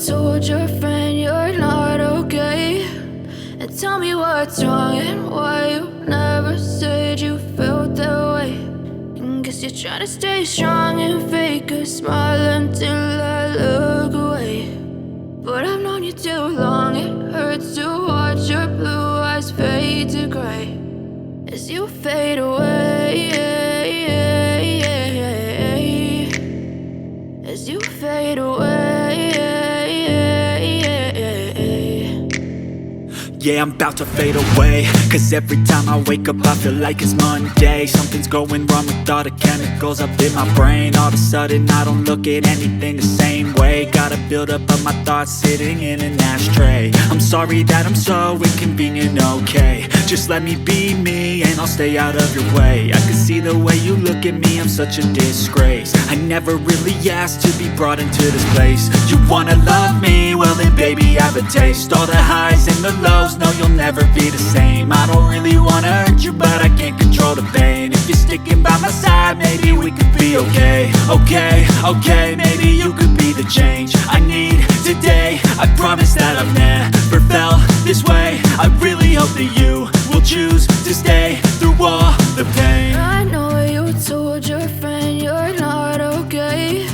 told your friend you're not okay, and tell me what's wrong and why you never said you felt that way. And guess you're trying to stay strong and fake a smile until I look away. But I've known you too long, it hurts to watch your blue eyes fade to gray as you fade away, as you fade away. Yeah, I'm about to fade away, cause every time I wake up I feel like it's Monday. Something's going wrong with all the chemicals up in my brain. All of a sudden I don't look at anything the same way. Gotta build up of my thoughts sitting in an ashtray. I'm sorry that I'm so inconvenient, okay. Just let me be me and I'll stay out of your way. I can see the way you look at me, I'm such a disgrace. I never really asked to be brought into this place. You wanna love me? Well then baby have a taste. All the highs and the lows, no you'll never be the same. I don't really wanna hurt you but I can't control the pain. If you're sticking by my side maybe we could be okay. Okay, maybe you could be the change I need today. I promise that I've never felt this way. I really hope that you will choose to stay through all the pain. I know you told your friend you're not okay,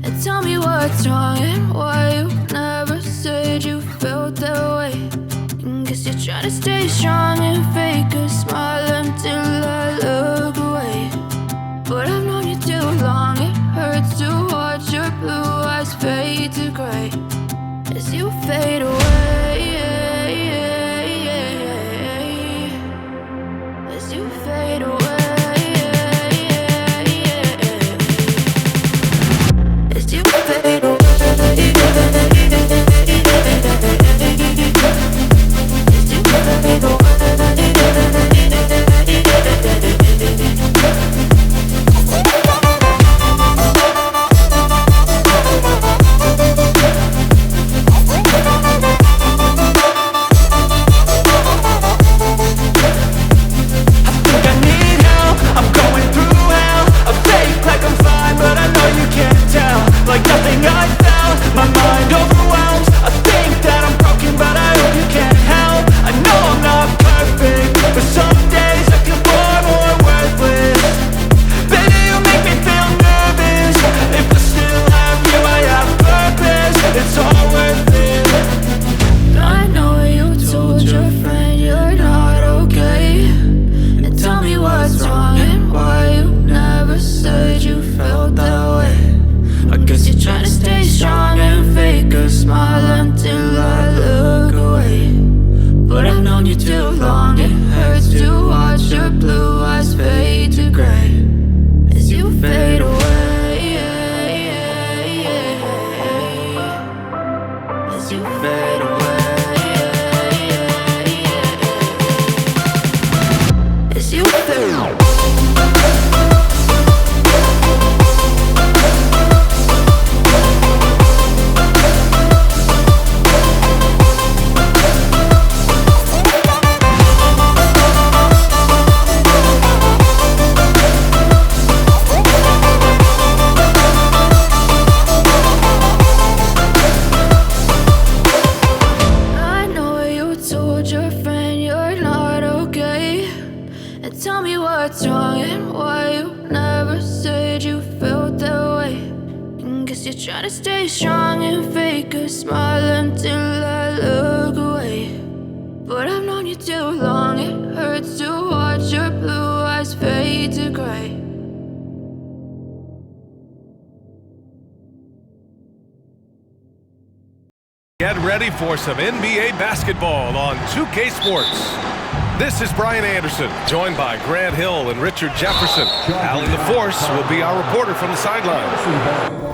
and tell me what's wrong and why you never said you felt that way. And guess you're trying to stay strong and fake a smile until I look away. But I've known you too long, it hurts to watch your blue eyes fade to gray as you fade away, as you fade away, as you fade away. Tell me what's wrong and why you never said you felt that way. And guess you're trying to stay strong and fake a smile until I look away. But I've known you too long, it hurts to watch your blue eyes fade to gray. Get ready for some NBA basketball on 2K Sports. This is Brian Anderson, joined by Grant Hill and Richard Jefferson. Alan DeForce will be our reporter from the sideline.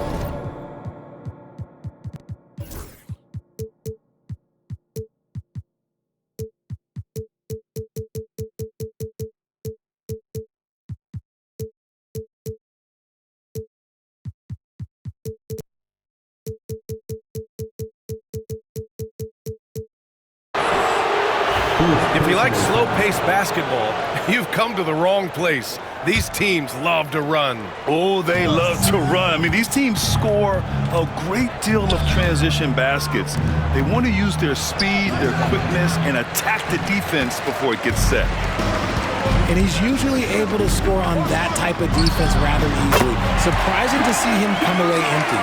If you like slow-paced basketball, You've come to the wrong place. These teams love to run. Oh, they love to run. I mean, these teams score a great deal of transition baskets. They want to use their speed, their quickness, and attack the defense before it gets set. And he's usually able to score on that type of defense rather easily. Surprising to see him come away empty.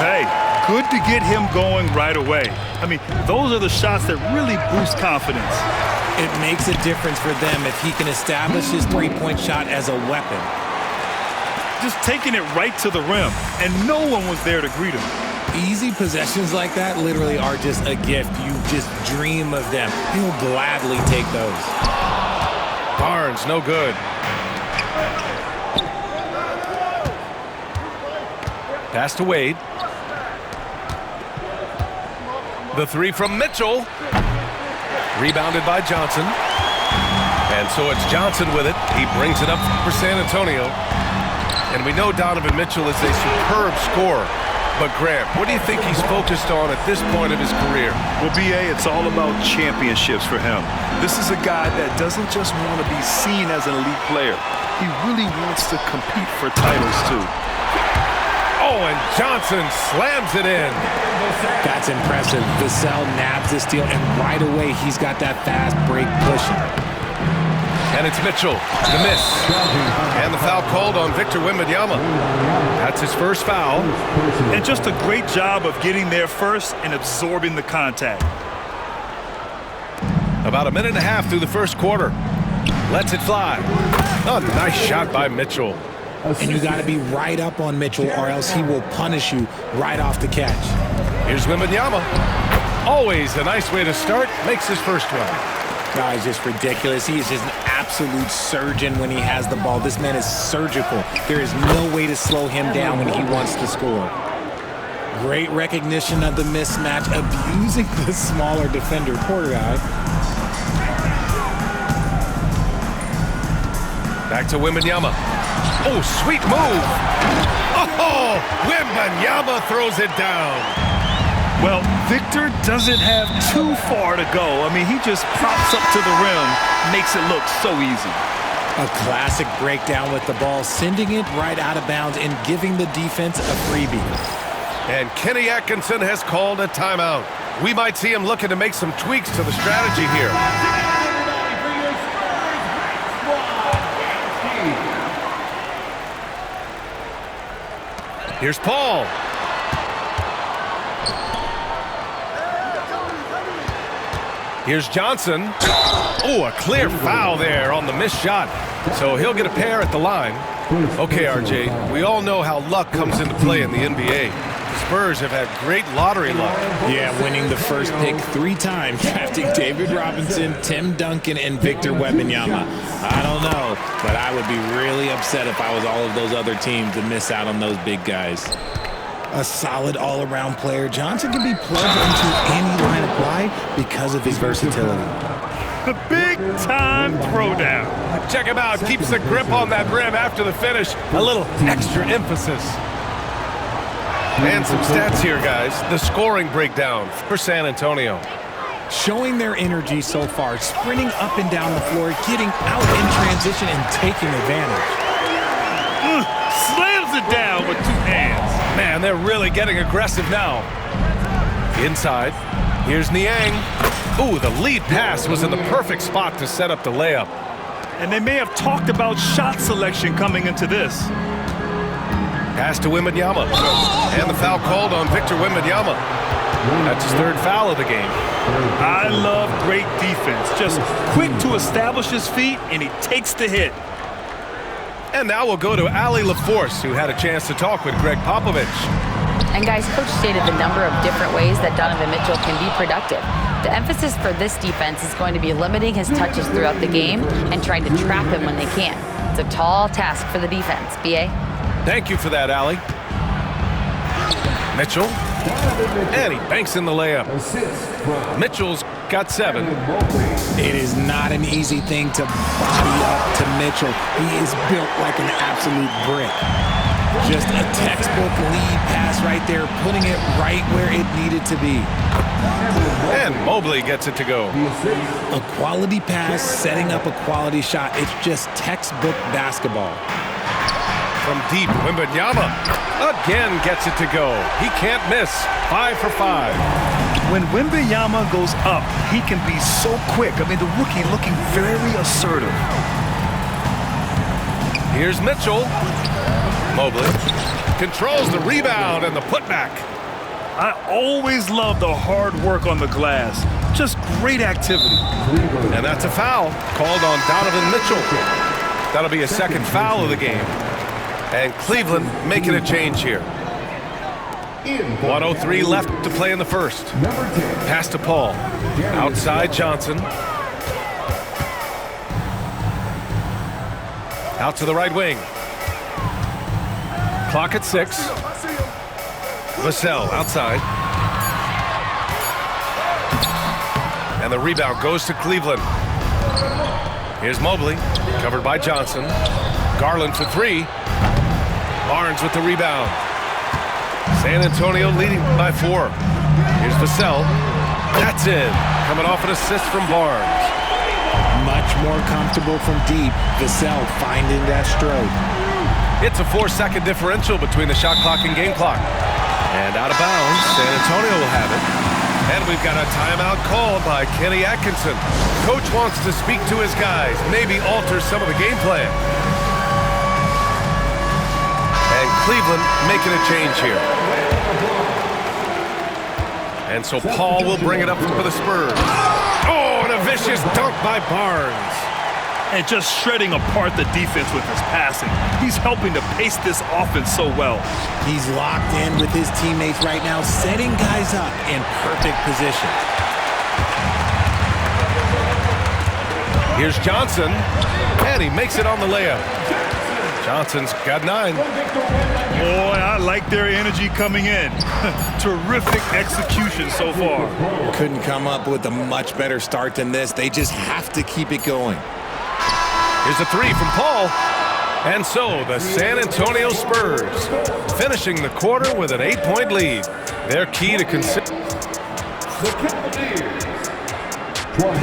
Hey, good to get him going right away. I mean, those are the shots that really boost confidence. It makes a difference for them if he can establish his three-point shot as a weapon. Just taking it right to the rim, and no one was there to greet him. Easy possessions like that literally are just a gift. You just dream of them. He'll gladly take those. Barnes, no good. Pass to Wade. The three from Mitchell. Rebounded by Johnson. And so it's Johnson with it. He brings it up for San Antonio. And we know Donovan Mitchell is a superb scorer. But Grant, what do you think he's focused on at this point of his career? Well, B.A., it's all about championships for him. This is a guy that doesn't just want to be seen as an elite player. He really wants to compete for titles, too. Oh, and Johnson slams it in. That's impressive. Vassell nabs this deal, and right away he's got that fast break pushing. And it's Mitchell, the miss. And the foul called on Victor Wembanyama. That's his first foul. And just a great job of getting there first and absorbing the contact. About a minute and a half through the first quarter. Lets it fly. Oh, nice shot by Mitchell. And you got to be right up on Mitchell or else he will punish you right off the catch. Here's Wembanyama. Always a nice way to start. Makes his first one. He's just ridiculous. He is just an absolute surgeon when he has the ball. This man is surgical. There is no way to slow him down when he wants to score. Great recognition of the mismatch, abusing the smaller defender. Poor guy. Back to Wembanyama. Oh, sweet move. Oh, Wembanyama throws it down. Well, Victor doesn't have too far to go. I mean, he just props up to the rim, makes it look so easy. A classic breakdown with the ball, sending it right out of bounds and giving the defense a freebie. And Kenny Atkinson has called a timeout. We might see him looking to make some tweaks to the strategy here. Here's Paul. Here's Johnson. Oh, a clear foul there on the missed shot. So he'll get a pair at the line. Okay, RJ, we all know how luck comes into play in the NBA. The Spurs have had great lottery luck. Yeah, winning the first pick 3 times, drafting David Robinson, Tim Duncan, and Victor Wembanyama. I don't know, but I would be really upset if I was all of those other teams to miss out on those big guys. A solid all-around player, Johnson can be plugged into any line of play because of his versatility. The big-time throwdown. Check him out. Keeps the grip on that rim after the finish. A little extra emphasis. And some stats here, guys. The scoring breakdown for San Antonio. Showing their energy so far, sprinting up and down the floor, getting out in transition and taking advantage. Slams it down with 2 hands. Man, they're really getting aggressive now. Inside. Here's Niang. Ooh, the lead pass was in the perfect spot to set up the layup. And they may have talked about shot selection coming into this. Pass to Wembanyama. And the foul called on Victor Wembanyama. That's his 3rd foul of the game. I love great defense. Just quick to establish his feet, and he takes the hit. And now we'll go to Allie LaForce, who had a chance to talk with Greg Popovich. And guys, Coach stated the number of different ways that Donovan Mitchell can be productive. The emphasis for this defense is going to be limiting his touches throughout the game and trying to trap him when they can. It's a tall task for the defense. B.A.? Thank you for that, Allie. Mitchell. And he banks in the layup. Mitchell's got 7. It is not an easy thing to body up to Mitchell. He is built like an absolute brick. Just a textbook lead pass right there, putting it right where it needed to be. And Mobley gets it to go. A quality pass, setting up a quality shot. It's just textbook basketball. From deep, Wembanyama again gets it to go. He can't miss. 5 for 5. When Wembanyama goes up, he can be so quick. I mean, the rookie looking very assertive. Here's Mitchell. Mobley controls the rebound and the putback. I always love the hard work on the glass. Just great activity. And that's a foul called on Donovan Mitchell. That'll be a second foul of the game. And Cleveland making a change here. 1:03 left to play in the first. Pass to Paul. Outside Johnson. Out to the right wing. Clock at 6. Vassell outside. And the rebound goes to Cleveland. Here's Mobley, covered by Johnson. Garland for 3. Barnes with the rebound. San Antonio leading by 4. Here's Vassell. That's in. Coming off an assist from Barnes. Much more comfortable from deep. Vassell finding that stroke. It's a 4-second differential between the shot clock and game clock. And out of bounds, San Antonio will have it. And we've got a timeout called by Kenny Atkinson. Coach wants to speak to his guys, maybe alter some of the game plan. And Cleveland making a change here. And so Paul will bring it up for the Spurs. Oh, and a vicious dunk by Barnes. And just shredding apart the defense with his passing. He's helping to pace this offense so well. He's locked in with his teammates right now, setting guys up in perfect position. Here's Johnson, and he makes it on the layup. Johnson's got 9. Boy, I like their energy coming in. Terrific execution so far. Couldn't come up with a much better start than this. They just have to keep it going. Here's a 3 from Paul. And so the San Antonio Spurs finishing the quarter with an 8-point lead. Their key to consider. The Cavaliers, 20.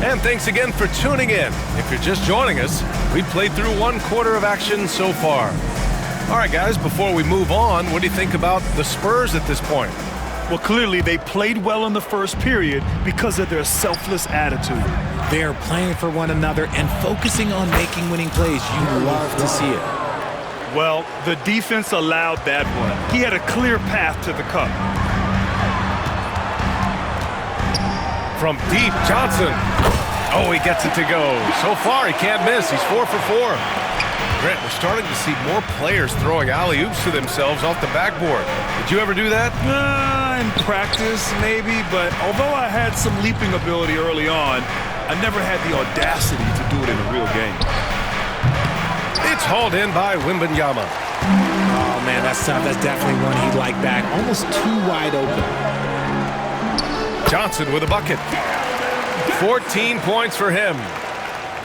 And thanks again for tuning in. If you're just joining us, we played through 1 quarter of action so far. All right, guys, before we move on, what do you think about the Spurs at this point? Well, clearly they played well in the first period because of their selfless attitude. They're playing for one another and focusing on making winning plays. You love to see it. Well, the defense allowed that one. He had a clear path to the cup. From deep, Johnson. Oh, he gets it to go. So far, he can't miss. He's 4 for 4. Grant, we're starting to see more players throwing alley-oops to themselves off the backboard. Did you ever do that? In practice, maybe, but although I had some leaping ability early on, I never had the audacity to do it in a real game. It's hauled in by Wembanyama. Oh, man, that's tough. That's definitely one he'd like back. Almost too wide open. Johnson with a bucket. 14 points for him.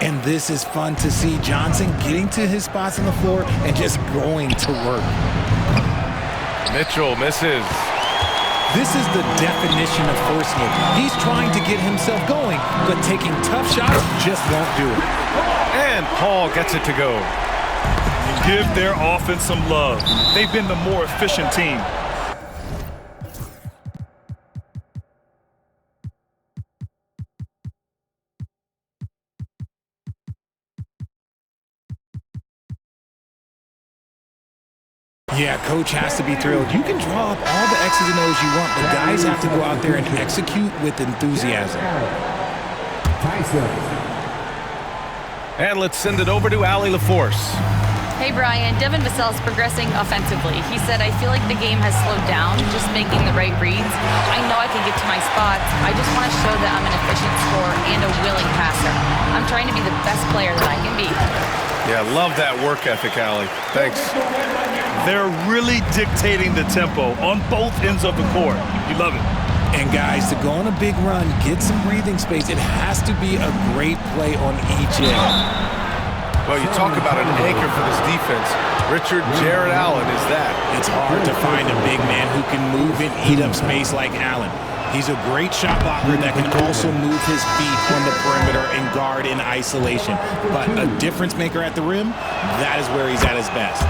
And this is fun to see. Johnson getting to his spots on the floor and just going to work. Mitchell misses. This is the definition of forcing it. He's trying to get himself going, but taking tough shots just won't do it. And Paul gets it to go. Give their offense some love. They've been the more efficient team. Yeah, coach has to be thrilled. You can draw up all the X's and O's you want, but guys have to go out there and execute with enthusiasm. And let's send it over to Allie LaForce. Hey, Brian. Devin Vassell's progressing offensively. He said, I feel like the game has slowed down, just making the right reads. I know I can get to my spots. I just want to show that I'm an efficient scorer and a willing passer. I'm trying to be the best player that I can be. Yeah, love that work ethic, Allie. Thanks. They're really dictating the tempo on both ends of the court. You love it. And guys, to go on a big run, get some breathing space, it has to be a great play on each end. Well, you talk about an anchor for this defense. Richard Jared Allen is that. It's hard to find a big man who can move and eat up space like Allen. He's a great shot blocker that can also move his feet on the perimeter and guard in isolation. But a difference maker at the rim, that is where he's at his best.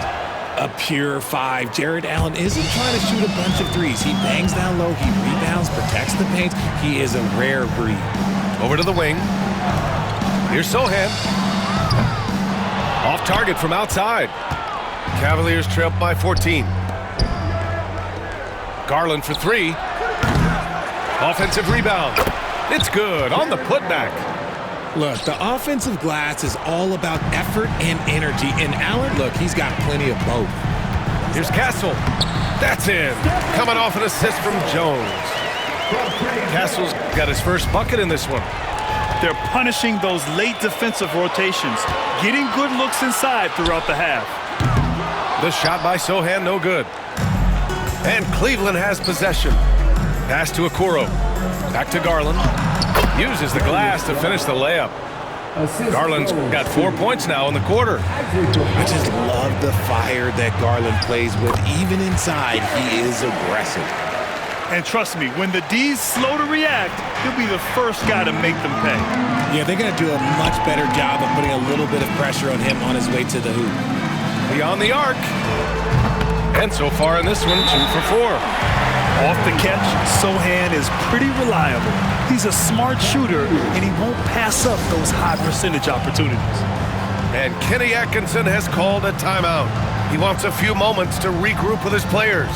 A pure 5. Jared Allen isn't trying to shoot a bunch of threes. He bangs down low, he rebounds, protects the paint. He is a rare breed. Over to the wing. Here's Sohan. Off target from outside. Cavaliers trail by 14. Garland for 3. Offensive rebound. It's good on the putback. Look, the offensive glass is all about effort and energy. And Allen, look, he's got plenty of both. Here's Castle. That's in. Coming off an assist from Jones. Castle's got his first bucket in this one. They're punishing those late defensive rotations, getting good looks inside throughout the half. The shot by Sohan, no good. And Cleveland has possession. Pass to Okoro. Back to Garland. Uses the glass to finish the layup. Garland's got 4 points now in the quarter. I just love the fire that Garland plays with. Even inside, he is aggressive. And trust me, when the D's slow to react, he'll be the first guy to make them pay. Yeah, they're going to do a much better job of putting a little bit of pressure on him on his way to the hoop. Beyond the arc. And so far in this one, 2 for 4. Off the catch, Sohan is pretty reliable. He's a smart shooter, and he won't pass up those high percentage opportunities. And Kenny Atkinson has called a timeout. He wants a few moments to regroup with his players.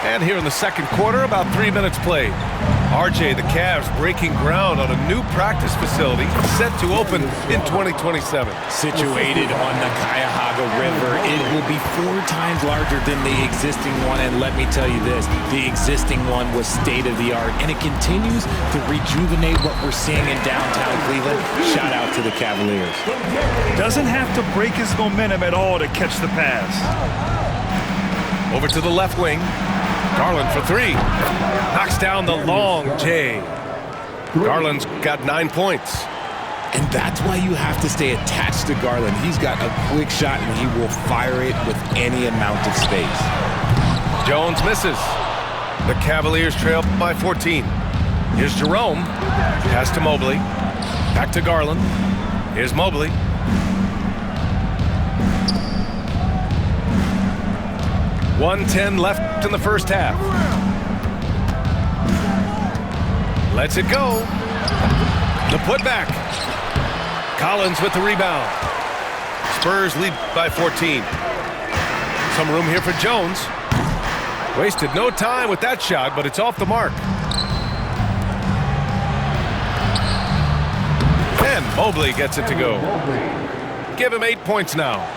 And here in the second quarter, about 3 minutes played. RJ, the Cavs breaking ground on a new practice facility set to open in 2027. Situated on the Cuyahoga River, it will be 4 times larger than the existing one. And let me tell you this, the existing one was state-of-the-art, and it continues to rejuvenate what we're seeing in downtown Cleveland. Shout out to the Cavaliers. Doesn't have to break his momentum at all to catch the pass. Over to the left wing. Garland for 3. Knocks down the long J. Garland's got 9 points. And that's why you have to stay attached to Garland. He's got a quick shot, and he will fire it with any amount of space. Jones misses. The Cavaliers trail by 14. Here's Jerome. Pass to Mobley. Back to Garland. Here's Mobley. .110 left in the first half. Lets it go. The putback. Collins with the rebound. Spurs lead by 14. Some room here for Jones. Wasted no time with that shot, but it's off the mark. And Mobley gets it to go. Give him 8 points now.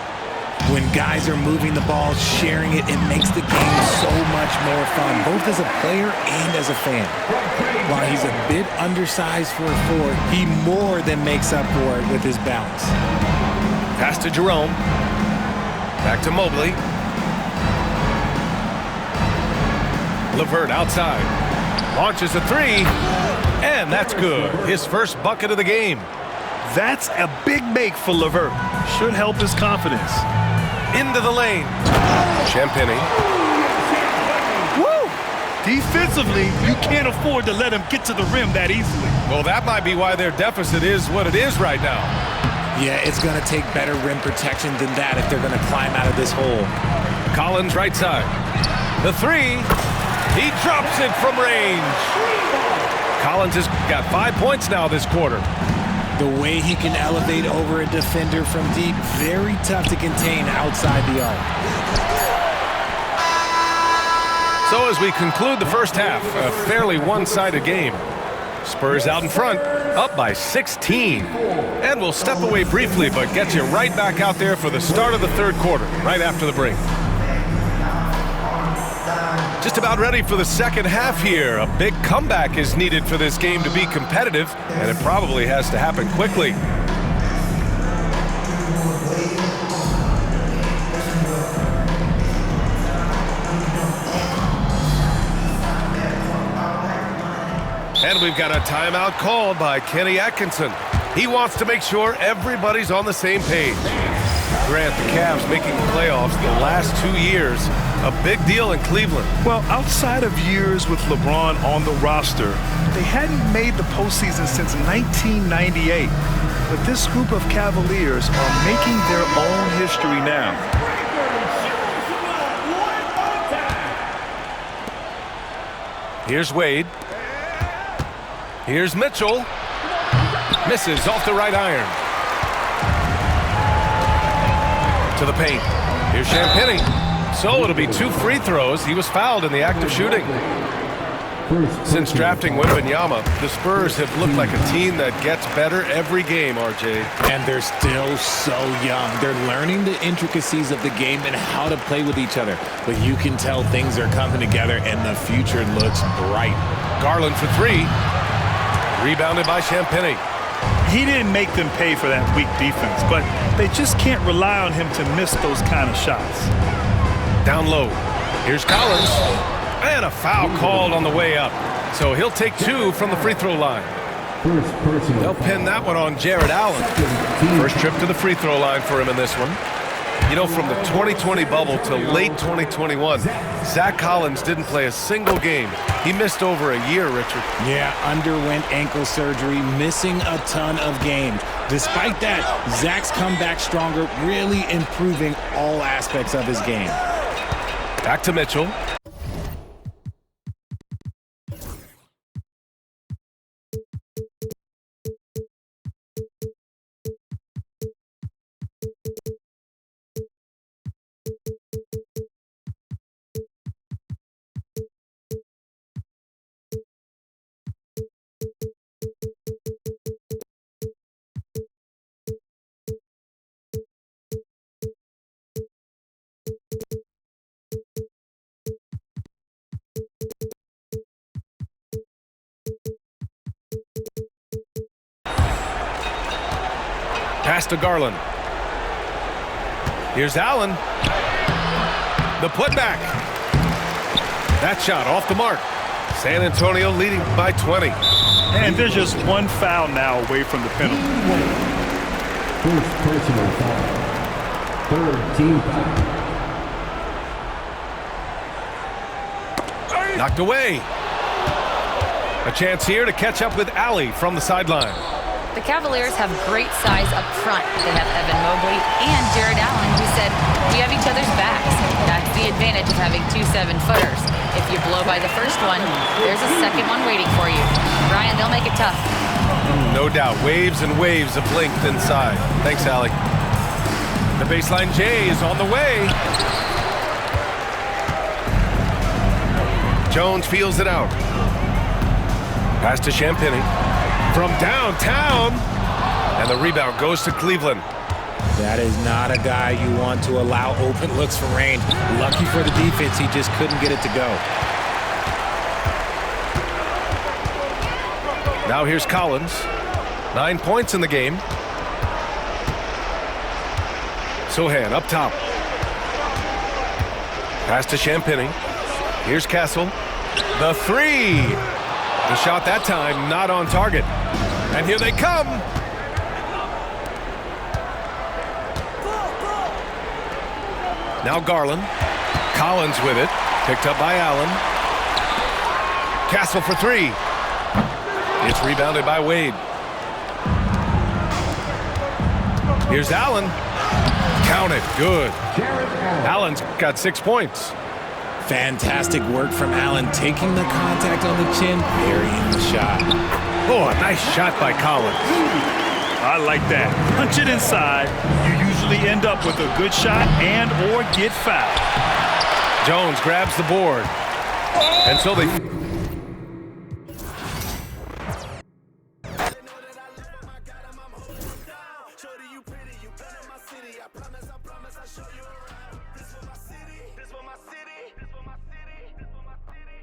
When guys are moving the ball, sharing it, it makes the game so much more fun, both as a player and as a fan. While he's a bit undersized for a 4, he more than makes up for it with his bounce. Pass to Jerome. Back to Mobley. LeVert outside. Launches a 3. And that's good. His first bucket of the game. That's a big make for LeVert. Should help his confidence. Into the lane. Champagnie. Woo! Defensively, you can't afford to let him get to the rim that easily. Well, that might be why their deficit is what it is right now. Yeah, it's going to take better rim protection than that if they're going to climb out of this hole. Collins right side. The 3. He drops it from range. Collins has got 5 points now this quarter. The way he can elevate over a defender from deep, very tough to contain outside the arc. So as we conclude the first half, a fairly one-sided game. Spurs out in front, Up by 16. And we'll step away briefly, but get you right back out there for the start of the third quarter, right after the break. Just about ready for the second half here. A big comeback is needed for this game to be competitive, and it probably has to happen quickly. And we've got a timeout called by Kenny Atkinson. He wants to make sure everybody's on the same page. Grant, the Cavs making the playoffs the last 2 years, a big deal in Cleveland. Well, outside of years with LeBron on the roster, they hadn't made the postseason since 1998. But this group of Cavaliers are making their own history now. Here's Wade. Here's Mitchell. Misses off the right iron. To the paint. Here's Champagnie. So it'll be 2 free throws. He was fouled in the act of shooting. Since drafting Wembanyama, the Spurs have looked like a team that gets better every game, RJ. And they're still so young. They're learning the intricacies of the game and how to play with each other. But you can tell things are coming together and the future looks bright. Garland for 3. Rebounded by Champagnie. He didn't make them pay for that weak defense, but they just can't rely on him to miss those kind of shots. Down low. Here's Collins. And a foul called on the way up. So he'll take 2 from the free throw line. They'll pin that one on Jared Allen. First trip to the free throw line for him in this one. You know, from the 2020 bubble to late 2021, Zach Collins didn't play a single game. He missed over a year, Richard. Yeah, underwent ankle surgery, missing a ton of games. Despite that, Zach's come back stronger, really improving all aspects of his game. Back to Mitchell. Pass to Garland. Here's Allen. The putback. That shot off the mark. San Antonio leading by 20. And there's just 1 foul now away from the penalty. First personal foul. Third team foul. Knocked away. A chance here to catch up with Allie from the sideline. The Cavaliers have great size up front. They have Evan Mobley and Jared Allen, who said, we have each other's backs. That's the advantage of having 2 7-footers. If you blow by the first one, there's a second one waiting for you. Brian, they'll make it tough. No doubt. Waves and waves of length inside. Thanks, Allie. The baseline J is on the way. Jones feels it out. Pass to Champagnie. From downtown, and the rebound goes to Cleveland. That is not a guy you want to allow open looks from range. Lucky for the defense, he just couldn't get it to go. Now here's Collins. 9 points in the game. Sohan up top. Pass to Champagnie. Here's Castle. The 3. The shot that time not on target. And here they come. Now Garland. Collins with it. Picked up by Allen. Castle for 3. It's rebounded by Wade. Here's Allen. Count it. Good. Allen's got 6 points. Fantastic work from Allen, taking the contact on the chin, burying the shot. Oh, a nice shot by Collins. I like that. Punch it inside. You usually end up with a good shot and or get fouled. Jones grabs the board. And so they